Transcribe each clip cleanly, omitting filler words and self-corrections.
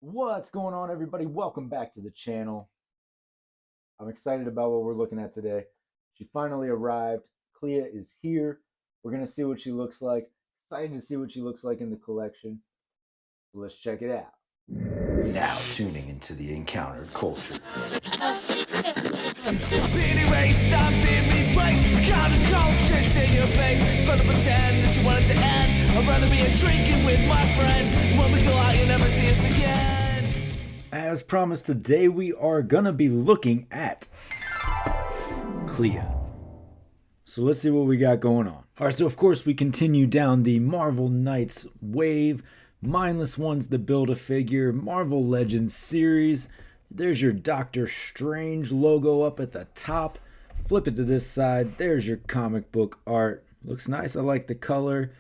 What's going on, everybody? Welcome back to the channel. I'm excited about what we're looking at today. She finally arrived. Clea is here. We're going to see what she looks like. Excited to see what she looks like in the collection. So let's check it out. Now tuning into the encountered culture. Being erased, I'm being replaced. Counter-culture, it's in your face. It's fun to pretend that you want it to end. I'd rather be a drinking with my friends. When we go out, you'll never see us again. As promised, today we are going to be looking at Clea. So let's see what we got going on. All right, so of course we continue down the Marvel Knights wave. Mindless One's the Build-A-Figure Marvel Legends series. There's your Doctor Strange logo up at the top. Flip it to this side. There's your comic book art. Looks nice. I like the color.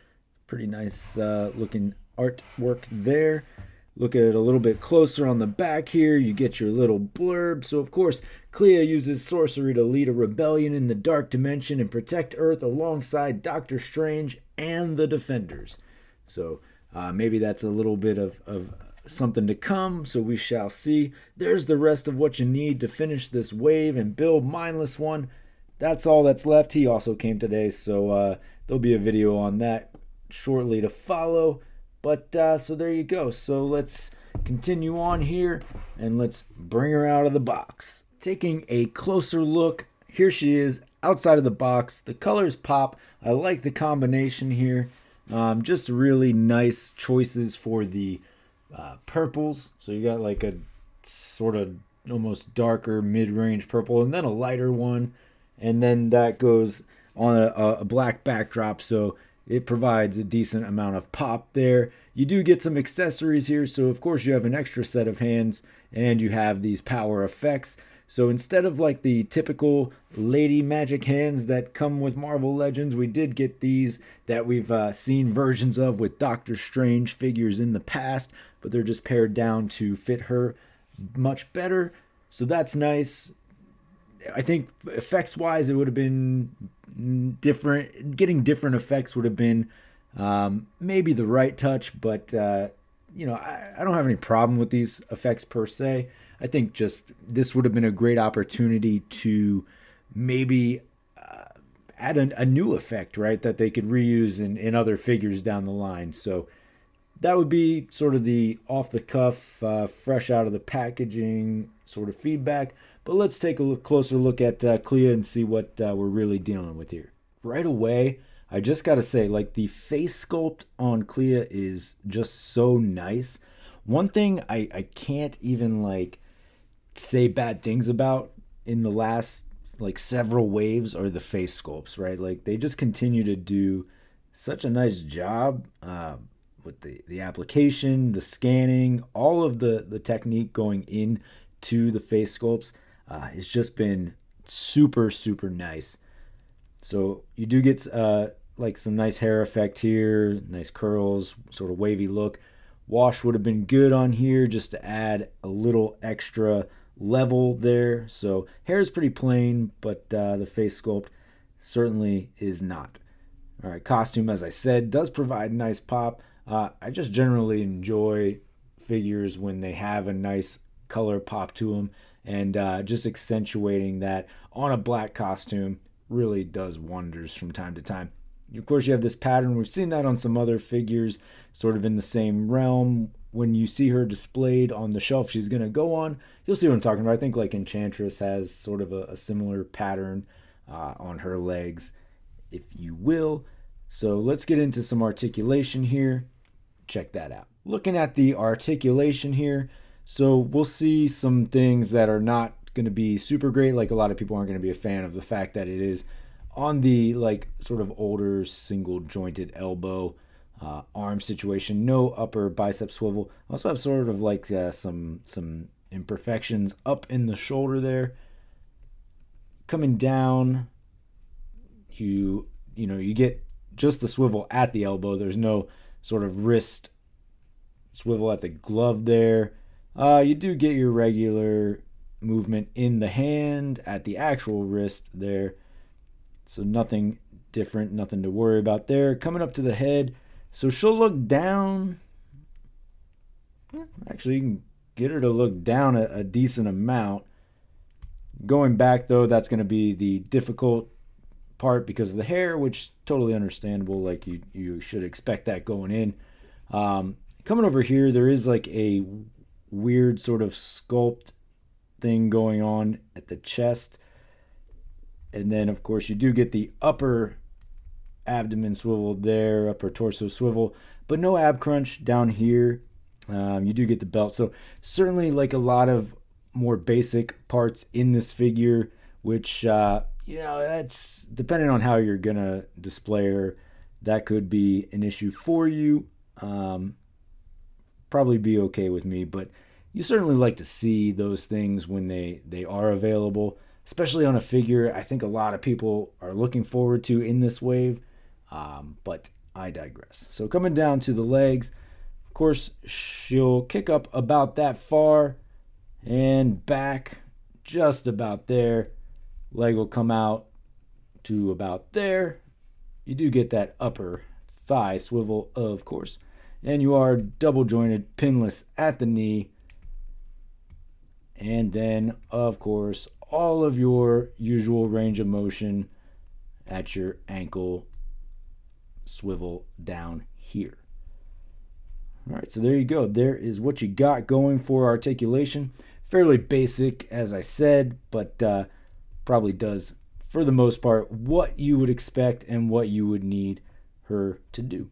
Pretty nice looking artwork there. Look at it a little bit closer on the back here. You get your little blurb. So, of course, Clea uses sorcery to lead a rebellion in the Dark Dimension and protect Earth alongside Doctor Strange and the Defenders. So, maybe that's a little bit of something to come, so we shall see. There's the rest of what you need to finish this wave and build Mindless One. That's all that's left. He also came today, so there'll be a video on that shortly to follow. But so there you go. So let's continue on here and let's bring her out of the box. Taking a closer look, here she is outside of the box. The colors pop. I like the combination here. Just really nice choices for the purples. So you got like a sort of almost darker mid-range purple and then a lighter one. And then that goes on a black backdrop. So it provides a decent amount of pop there. You do get some accessories here. So of course you have an extra set of hands and you have these power effects. So instead of like the typical lady magic hands that come with Marvel Legends, we did get these that we've seen versions of with Doctor Strange figures in the past, but they're just pared down to fit her much better. So that's nice. I think effects wise, it would have been different. Getting different effects would have been maybe the right touch, but I don't have any problem with these effects per se. I think just this would have been a great opportunity to maybe add a new effect, right, that they could reuse in other figures down the line. So that would be sort of the off-the-cuff, fresh out of the packaging sort of feedback. But let's take a closer look at Clea and see what we're really dealing with here. Right away, I just got to say, like, the face sculpt on Clea is just so nice. One thing I can't even, like, say bad things about in the last, like, several waves are the face sculpts, right? Like, they just continue to do such a nice job with the application, the scanning, all of the technique going into the face sculpts. It's just been super, super nice. So you do get like some nice hair effect here, nice curls, sort of wavy look. Wash would have been good on here just to add a little extra level there. So hair is pretty plain, but the face sculpt certainly is not. All right, costume, as I said, does provide nice pop. I just generally enjoy figures when they have a nice color pop to them, and just accentuating that on a black costume really does wonders from time to time. Of course, you have this pattern. We've seen that on some other figures sort of in the same realm. When you see her displayed on the shelf she's going to go on, you'll see what I'm talking about. I think like Enchantress has sort of a similar pattern on her legs, if you will. So let's get into some articulation here. Check that out. Looking at the articulation here, so we'll see some things that are not going to be super great. Like a lot of people aren't going to be a fan of the fact that it is on the like sort of older single jointed elbow arm situation. No upper bicep swivel. Also have sort of like some imperfections up in the shoulder there. Coming down, you get just the swivel at the elbow. There's no sort of wrist swivel at the glove there. You do get your regular movement in the hand at the actual wrist there. So nothing different, nothing to worry about there. Coming up to the head. So she'll look down. Actually, you can get her to look down a decent amount. Going back, though, that's going to be the difficult part because of the hair, which totally understandable. Like you should expect that going in. Coming over here, there is like a weird sort of sculpt thing going on at the chest. And then, of course, you do get the upper abdomen swivel there, upper torso swivel, but no ab crunch down here. You do get the belt. So certainly like a lot of more basic parts in this figure, which, that's depending on how you're going to display her. That could be an issue for you. Probably be okay with me, but you certainly like to see those things when they are available, especially on a figure I think a lot of people are looking forward to in this wave. But I digress. So coming down to the legs, of course, she'll kick up about that far and back just about there. Leg will come out to about there. You do get that upper thigh swivel, of course. And you are double jointed, pinless at the knee. And then, of course, all of your usual range of motion at your ankle swivel down here. All right, so there you go. There is what you got going for articulation. Fairly basic, as I said, but probably does, for the most part, what you would expect and what you would need her to do.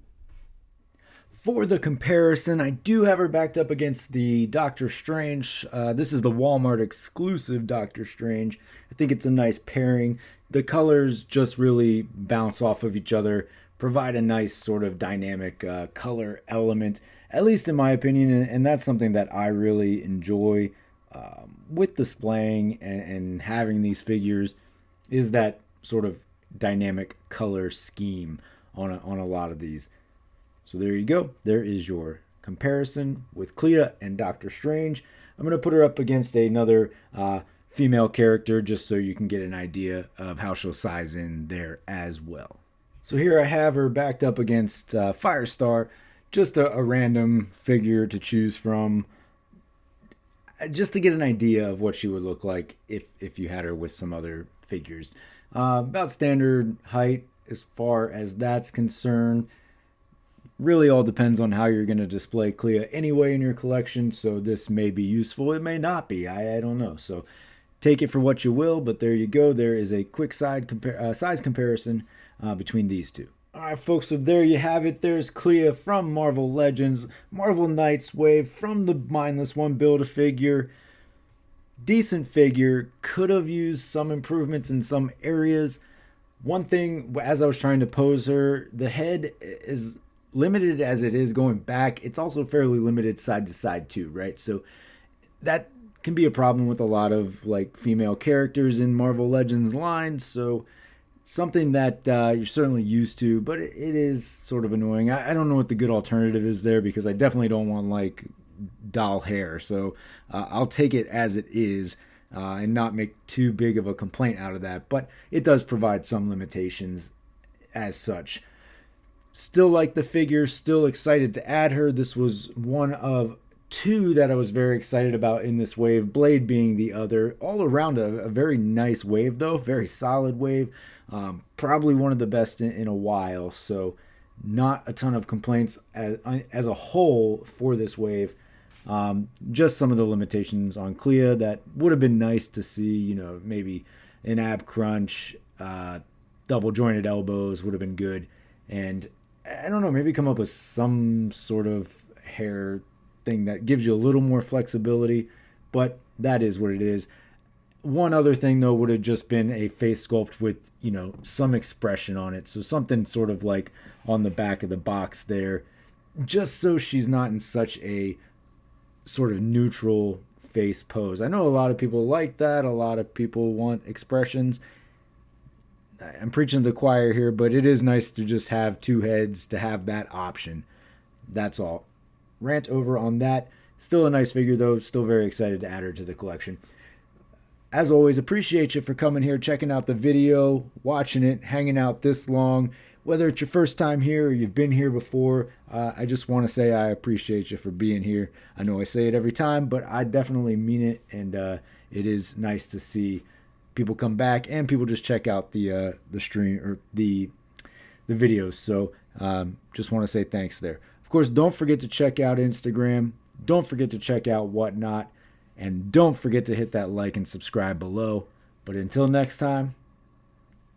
For the comparison, I do have her backed up against the Doctor Strange. This is the Walmart exclusive Doctor Strange. I think it's a nice pairing. The colors just really bounce off of each other, provide a nice sort of dynamic color element, at least in my opinion, and that's something that I really enjoy with displaying and having these figures, is that sort of dynamic color scheme on a lot of these. So there you go. There is your comparison with Clea and Doctor Strange. I'm going to put her up against another female character just so you can get an idea of how she'll size in there as well. So here I have her backed up against Firestar, just a random figure to choose from, just to get an idea of what she would look like if you had her with some other figures. About standard height as far as that's concerned. Really all depends on how you're going to display Clea anyway in your collection, so this may be useful, it may not be, I don't know. So take it for what you will, but there you go. There is a quick size comparison between these two. Alright folks, so there you have it. There's Clea from Marvel Legends, Marvel Knights wave from the Mindless One Build-A-Figure. Decent figure, could have used some improvements in some areas. One thing, as I was trying to pose her, the head is limited as it is going back. It's also fairly limited side to side too, right? So that can be a problem with a lot of like female characters in Marvel Legends lines. So something that you're certainly used to, but it is sort of annoying. I don't know what the good alternative is there, because I definitely don't want like doll hair. So I'll take it as it is and not make too big of a complaint out of that. But it does provide some limitations as such. Still like the figure, still excited to add her. This was one of two that I was very excited about in this wave, Blade being the other. All around a very nice wave though, very solid wave. Probably one of the best in a while, so not a ton of complaints as a whole for this wave. Just some of the limitations on Clea that would have been nice to see, maybe an ab crunch, double jointed elbows would have been good. And I don't know, maybe come up with some sort of hair thing that gives you a little more flexibility, but that is what it is. One other thing though would have just been a face sculpt with, some expression on it. So something sort of like on the back of the box there, just so she's not in such a sort of neutral face pose. I know a lot of people like that. A lot of people want expressions. I'm preaching to the choir here, but it is nice to just have two heads, to have that option. That's all. Rant over on that. Still a nice figure though. Still very excited to add her to the collection. As always, appreciate you for coming here, checking out the video, watching it, hanging out this long. whether it's your first time here or you've been here before, I just want to say I appreciate you for being here. I know I say it every time, but I definitely mean it, and it is nice to see people come back and people just check out the stream or the videos. So just want to say thanks there. Of course, don't forget to check out Instagram. Don't forget to check out Whatnot. And don't forget to hit that like and subscribe below. But until next time,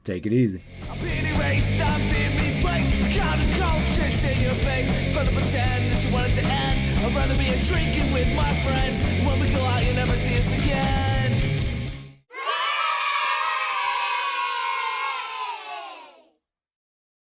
take it easy. I'm being erased, I'm being replaced. Counterculture, it's in your face. It's fun to pretend that you want it to end. I'd rather be drinking with my friends. When we go out, you never see us again.